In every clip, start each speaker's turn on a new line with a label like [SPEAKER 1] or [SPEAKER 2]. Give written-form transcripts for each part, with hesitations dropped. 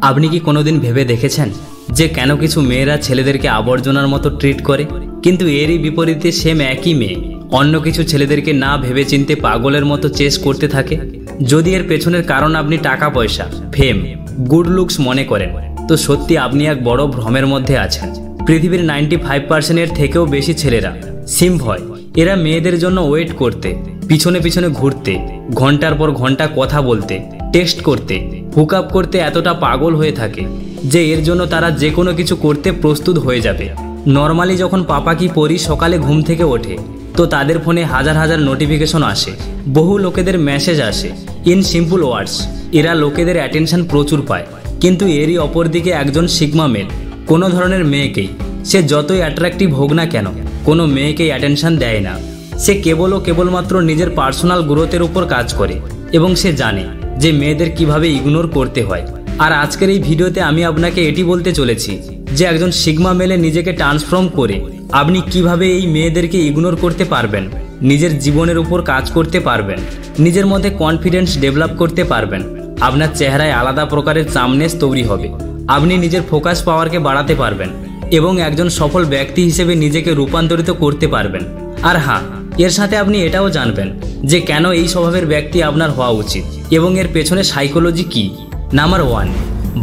[SPEAKER 1] আপনি কি কোনোদিন ভেবে দেখেছেন যে কেন কিছু মেয়েরা ছেলেদেরকে আবর্জনার মতো ট্রিট করে, কিন্তু এরই বিপরীতে সেম একই মেয়ে অন্য কিছু ছেলেদেরকে না ভেবেচিন্তে পাগলের মতো চেস করতে থাকে? যদি এর পেছনের কারণ আপনি টাকা পয়সা, ফেম, গুড লুকস মনে করেন, তো সত্যি আপনি এক বড় ভ্রমের মধ্যে আছেন। পৃথিবীর 95% থেকেও বেশি ছেলেরা সিম্প হয়। এরা মেয়েদের জন্য ওয়েট করতে, পিছনে পিছনে ঘুরতে, ঘন্টার পর ঘন্টা কথা বলতে, টেক্সট করতে, হুক আপ করতে এতটা পাগল হয়ে থাকে যে এর জন্য তারা যে কোনো কিছু করতে প্রস্তুত হয়ে যাবে। নর্মালি যখন পাপা কি পরি সকালে ঘুম থেকে ওঠে, তো তাদের ফোনে হাজার হাজার নোটিফিকেশন আসে, বহু লোকেদের মেসেজ আসে। ইন সিম্পল ওয়ার্ডস, এরা লোকেদের অ্যাটেনশন প্রচুর পায়। কিন্তু এরই অপরদিকে একজন সিগমা মেল কোনো ধরনের মেয়েকেই, সে যতই অ্যাট্রাকটিভ হোক না কেন, কোনো মেয়েকেই অ্যাটেনশন দেয় না। সে কেবলমাত্র নিজের পার্সোনাল গ্রোথের উপর কাজ করে এবং সে জানে যে মেয়েদের কিভাবে ইগনোর করতে হয়। আর আজকের এই ভিডিওতে আমি আপনাকে এটি বলতে চলেছি যে একজন সিগমা মেলে নিজেকে ট্রান্সফর্ম করে আপনি কিভাবে এই মেয়েদেরকে ইগনোর করতে পারবেন, নিজের জীবনের উপর কাজ করতে পারবেন, নিজের মধ্যে কনফিডেন্স ডেভেলপ করতে পারবেন, আপনার চেহারায় আলাদা প্রকারের চামনেস তৈরি হবে, আপনি নিজের ফোকাস পাওয়ারকে বাড়াতে পারবেন এবং একজন সফল ব্যক্তি হিসেবে নিজেকে রূপান্তরিত করতে পারবেন। আর হ্যাঁ, এর সাথে আপনি এটাও জানবেন যে কেন এই স্বভাবের ব্যক্তি আপনার হওয়া উচিত এবং এর পেছনে সাইকোলজি কী। Number 1,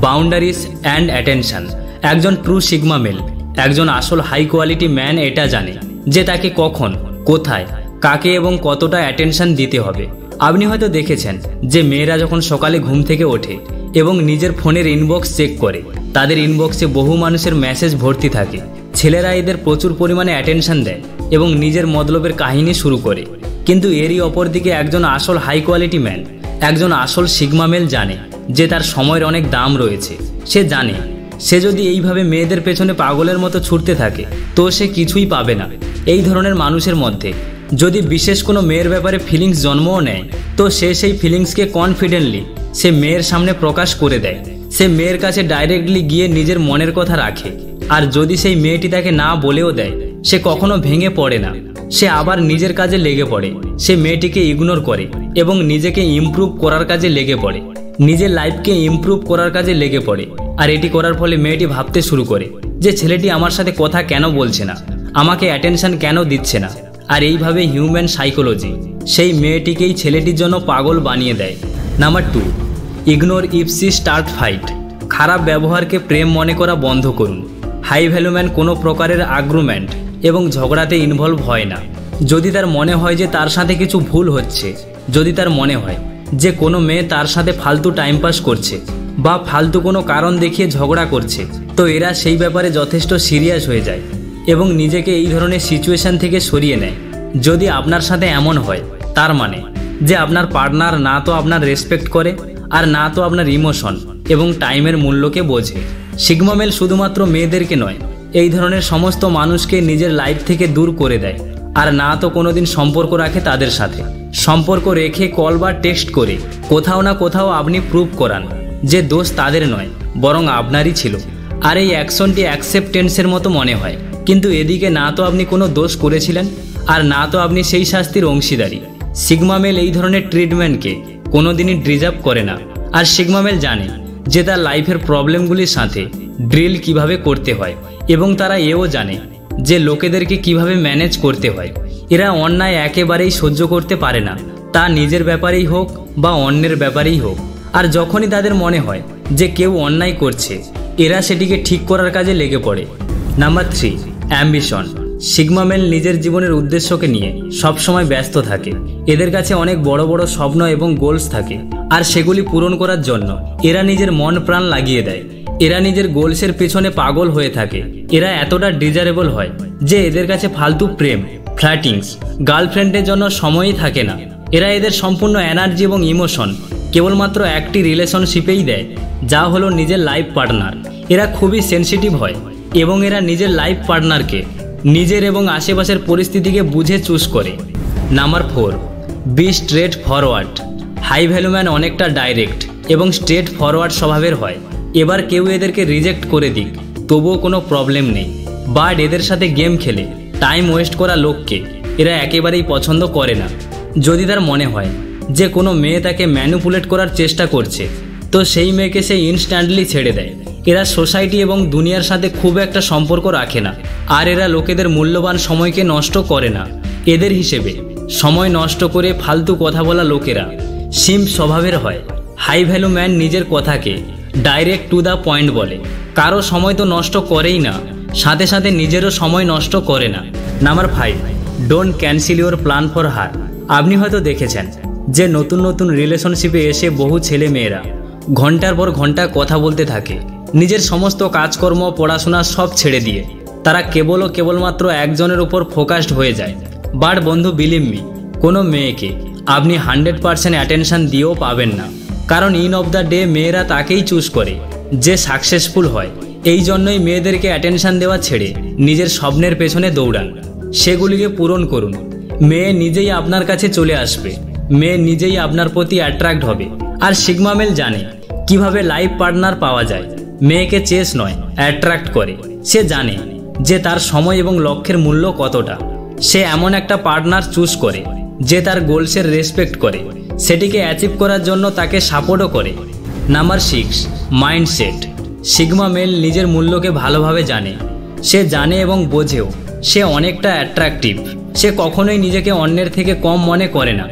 [SPEAKER 1] boundaries and attention. একজন ট্রু সিগমা মেল, একজন আসল হাই কোয়ালিটি ম্যান এটা জানে যে তাকে কখন, কোথায়, কাকে এবং কতটা অ্যাটেনশন দিতে হবে। আপনি হয়তো দেখেছেন যে মেয়েরা যখন সকালে ঘুম থেকে ওঠে এবং নিজের ফোনের ইনবক্স চেক করে, তাদের ইনবক্সে বহু মানুষের মেসেজ ভর্তি থাকে। ছেলেরা এদের প্রচুর পরিমাণে অ্যাটেনশন দেয় এবং নিজের মতলবের কাহিনী শুরু করে। কিন্তু এরই অপরদিকে একজন আসল হাই কোয়ালিটি ম্যান, একজন আসল সিগমা মেল জানে যে তার সময়ের অনেক দাম রয়েছে। সে জানে সে যদি এইভাবে মেয়েদের পেছনে পাগলের মতো ছুটতে থাকে তো সে কিছুই পাবে না। এই ধরনের মানুষের মধ্যে যদি বিশেষ কোনো মেয়ের ব্যাপারে ফিলিংস জন্মও নেয়, তো সে সেই ফিলিংসকে কনফিডেন্টলি সে মেয়ের সামনে প্রকাশ করে দেয়। সে মেয়ের কাছে ডাইরেক্টলি গিয়ে নিজের মনের কথা রাখে। আর যদি সেই মেয়েটি তাকে না বলেও দেয়, সে কখনো ভেঙে পড়ে না, সে আবার নিজের কাজে লেগে পড়ে। সে মেয়েটিকে ইগনোর করে এবং নিজেকে ইমপ্রুভ করার কাজে লেগে পড়ে, নিজের লাইফকে ইমপ্রুভ করার কাজে লেগে পড়ে। আর এটি করার ফলে মেয়েটি ভাবতে শুরু করে যে ছেলেটি আমার সাথে কথা কেন বলছে না, আমাকে অ্যাটেনশন কেন দিচ্ছে না। আর এইভাবে হিউম্যান সাইকোলজি সেই মেয়েটিকেই ছেলেটির জন্য পাগল বানিয়ে দেয়। Number 2, ignore if she start fight. খারাপ ব্যবহারকে প্রেম মনে করা বন্ধ করুন। হাই ভ্যালু ম্যান কোনো প্রকারের আর্গুমেন্ট এবং ঝগড়াতে ইনভলভ হয় না। যদি তার মনে হয় যে তার সাথে কিছু ভুল হচ্ছে, যদি তার মনে হয় যে কোনো মেয়ে তার সাথে ফালতু টাইম পাস করছে বা ফালতু কোনো কারণ দেখিয়ে ঝগড়া করছে, তো এরা সেই ব্যাপারে যথেষ্ট সিরিয়াস হয়ে যায় এবং নিজেকে এই ধরনের সিচুয়েশন থেকে সরিয়ে নেয়। যদি আপনার সাথে এমন হয়, তার মানে যে আপনার পার্টনার না তো আপনার রেসপেক্ট করে আর না তো আপনার ইমোশন এবং টাইমের মূল্যকে বোঝে। সিগমা মেল শুধুমাত্র মেয়েদেরকে নয়, এই ধরনের সমস্ত মানুষকে নিজের লাইফ থেকে দূর করে দেয়। আর না তো কোনোদিন সম্পর্ক রাখে তাদের সাথে। সম্পর্ক রেখে কল বা টেক্সট করে কোথাও না কোথাও আপনি প্রুভ করান যে দোষ তাদের নয়, বরং আপনারই ছিল। আর এই অ্যাকশনটি অ্যাকসেপ্টেন্সের মতো মনে হয়, কিন্তু এদিকে না তো আপনি কোনো দোষ করেছিলেন আর না তো আপনি সেই শাস্তির অংশীদারি। সিগমা মেল এই ধরনের ট্রিটমেন্টকে কোনোদিনই ডিজার্ভ করে না। আর সিগমা মেল জানে যে তার লাইফের প্রবলেমগুলির সাথে ড্রিল কিভাবে করতে হয় এবং তারা এও জানে যে লোকেদেরকে কিভাবে ম্যানেজ করতে হয়। এরা অন্যায় একেবারেই সহ্য করতে পারে না, তা নিজের ব্যাপারেই হোক বা অন্যের ব্যাপারেই হোক। আর যখনই তাদের মনে হয় যে কেউ অন্যায় করছে, এরা সেটিকে ঠিক করার কাজে লেগে পড়ে। Number 3, ambition. সিগমা মেল নিজের জীবনের উদ্দেশ্যকে নিয়ে সবসময় ব্যস্ত থাকে। এদের কাছে অনেক বড় বড় স্বপ্ন এবং গোলস থাকে, আর সেগুলি পূরণ করার জন্য এরা নিজের মন প্রাণ লাগিয়ে দেয়। এরা নিজের গোলসের পেছনে পাগল হয়ে থাকে। এরা এতটা ডিজারেবল হয় যে এদের কাছে ফালতু প্রেম, ফ্ল্যাটিংস, গার্লফ্রেন্ডের জন্য সময়ই থাকে না। এরা এদের সম্পূর্ণ এনার্জি এবং ইমোশন কেবলমাত্র একটি রিলেশনশিপেই দেয়, যা হলো নিজের লাইফ পার্টনার। এরা খুবই সেন্সিটিভ হয় এবং এরা নিজের লাইফ পার্টনারকে নিজের এবং আশেপাশের পরিস্থিতিকে বুঝে চুজ করে। Number 4, be straightforward. High value man অনেকটা ডাইরেক্ট এবং স্ট্রেট ফরওয়ার্ড স্বভাবের হয়। এবার কেউ এদেরকে রিজেক্ট করে দিক, তবুও কোনো প্রবলেম নেই। বাট এদের সাথে গেম খেলে টাইম ওয়েস্ট করা লোককে এরা একেবারেই পছন্দ করে না। যদি তার মনে হয় যে কোনো মেয়ে তাকে ম্যানিপুলেট করার চেষ্টা করছে, তো সেই মেয়েকে সে ইনস্ট্যান্টলি ছেড়ে দেয়। এরা সোসাইটি এবং দুনিয়ার সাথে খুব একটা সম্পর্ক রাখে না, আর এরা লোকেদের মূল্যবান সময়কে নষ্ট করে না। এদের হিসেবে সময় নষ্ট করে ফালতু কথা বলা লোকেরা সিম্প স্বভাবের হয়। হাই ভ্যালু ম্যান নিজের কথাকে ডাইরেক্ট টু দ্য পয়েন্ট বলে, কারো সময় তো নষ্ট করেই না, সাথে সাথে নিজেরও সময় নষ্ট করে না। Number 5, don't cancel your plan for her. আপনি হয়তো দেখেছেন যে নতুন নতুন রিলেশনশিপে এসে বহু ছেলে মেয়েরা ঘন্টার পর ঘন্টা কথা বলতে থাকে, নিজের সমস্ত কাজকর্ম পড়াশোনা সব ছেড়ে দিয়ে তারা কেবলমাত্র একজনের উপর ফোকাসড হয়ে যায়। বাট বন্ধু, বিলিভ মি, কোনো মেয়েকে আপনি 100% অ্যাটেনশন দিয়েও পাবেন না, কারণ ইন অফ দ্য ডে মেয়েরা তাকেই চুজ করে যে সাকসেসফুল হয়। এই জন্যই মেয়েদেরকে অ্যাটেনশন দেওয়া ছেড়ে নিজের স্বপ্নের পেছনে দৌড়ান, সেগুলিকে পূরণ করুন। মেয়ে নিজেই আপনার কাছে চলে আসবে, মেয়ে নিজেই আপনার প্রতি অ্যাট্রাক্ট হবে। আর সিগমা মেল জানে কিভাবে লাইফ পার্টনার পাওয়া যায়। মেয়েকে চেস নয়, অ্যাট্রাক্ট করে। সে জানে যে তার সময় এবং লক্ষ্যের মূল্য কতটা। সে এমন একটা পার্টনার চুজ করে যে তার গোলসের রেসপেক্ট করে, সেটিকে অ্যাচিভ করার জন্য তাকে সাপোর্টও করে। Number 6, mindset. সিগমা মেল নিজের মূল্যকে ভালোভাবে জানে। সে জানে এবং বোঝেও সে অনেকটা অ্যাট্রাকটিভ। সে কখনোই নিজেকে অন্যের থেকে কম মনে করে না।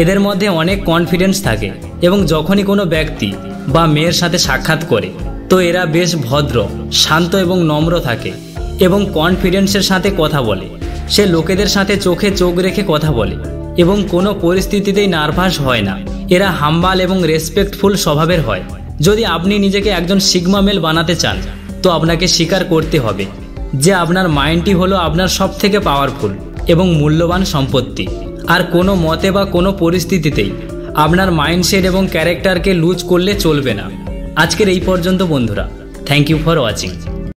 [SPEAKER 1] এদের মধ্যে অনেক কনফিডেন্স থাকে এবং যখনই কোনো ব্যক্তি বা মেয়ের সাথে সাক্ষাৎ করে তো এরা বেশ ভদ্র, শান্ত এবং নম্র থাকে এবং কনফিডেন্সের সাথে কথা বলে। সে লোকেদের সাথে চোখে চোখ রেখে কথা বলে এবং কোনো পরিস্থিতিতেই নার্ভাস হয় না। এরা হাম্বাল এবং রেসপেক্টফুল স্বভাবের হয়। যদি আপনি নিজেকে একজন সিগমা মেল বানাতে চান তো আপনাকে স্বীকার করতে হবে যে আপনার মাইন্ডটি হলো আপনার সবথেকে পাওয়ারফুল এবং মূল্যবান সম্পত্তি। আর কোনো মতে বা কোনো পরিস্থিতিতেই আপনার মাইন্ডসেট এবং ক্যারেক্টারকে লুজ করলে চলবে না। আজকের এই পর্যন্ত বন্ধুরা, থ্যাংক ইউ ফর ওয়াচিং।